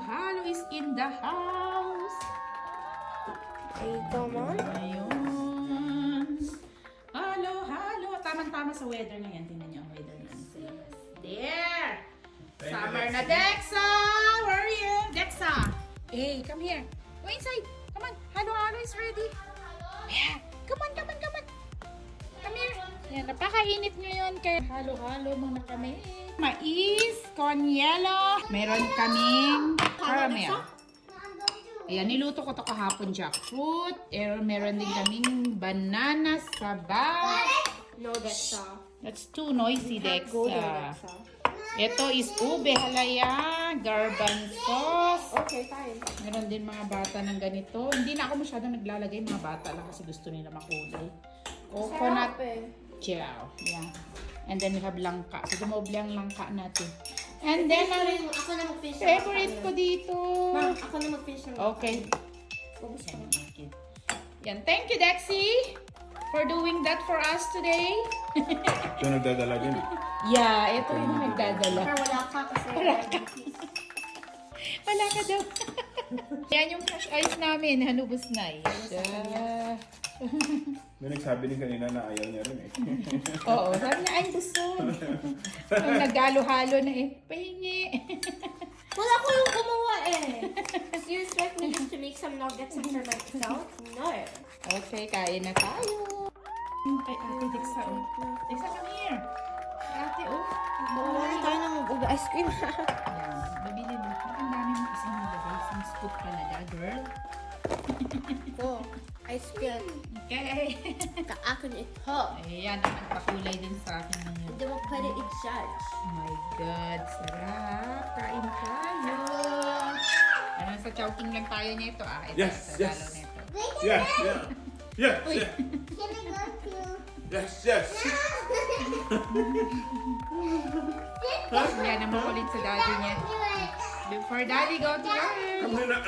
halo is in the house. Hey, come on. Ayun. Halo. Tama-tama sa weather na yan. Tingnan niyo ang weather na yan. There! Summer na, Dexa! Where are you? Dexa! Hey, come here. Go inside. Come on. Halo is ready. Yeah. Come on. Come here. Yan, napakainit ngayon. Kaya halo muna kami. Mais, con yelo. Meron kaming caramel. Ayan, niluto ko to kahapon, jackfruit. Meron din kaming banana sabaw. No, Dexa. That's too noisy, Go there, Dexa. Dexa. Ito is ube halaya, garbanzos. Okay, fine. Meron din mga bata ng ganito. Hindi na ako masyadong naglalagay, mga bata lang kasi gusto nila makulay. Coconut Sarap eh. gel. Yeah. And then we have langka. So, dumoble ang langka natin. And then, ang Ako na mag-finish ng favorite ko dito. Ma'am, ako na mag-finish ng Okay. Ubus ko. Yan, okay. Yan. Thank you, Dexy, for doing that for us today. Ito nagdadala din. Yeah, ito yung nagdadala. Pero wala ka kasi. Wala ka daw. Yan yung fresh ice namin. Hanubos na eh. May nagsabi din kanina na ayaw niya rin eh. Oo, sabi niya, ay gusto. Nung nagalo-halo na eh, pahingi. Wala ko yung gumawa eh. Do you expect me just to make some nuggets for myself? No. Okay, kain na tayo. Kay Ate Dexa, oh. Dexa, come here. Kay Ate, oh. Wala tayo ng ube ice cream. Yan, babili mo. Ang dami mo kasi nilagay. Isang scoop talaga, girl. Ito, ice cream. Okay. Kaakin ito. Ayan, ang nagpakulay din sa akin ngayon. Hindi mo pwede i-judge. Oh my God, sarap. Kain tayo. Ano, sa chowking lang tayo nito, ah. Ito, Yes, sa yes. lalo nito. Yes. Uy. Yes. Yan ang makulit sa daddy niya. Before daddy go to work. Come here na.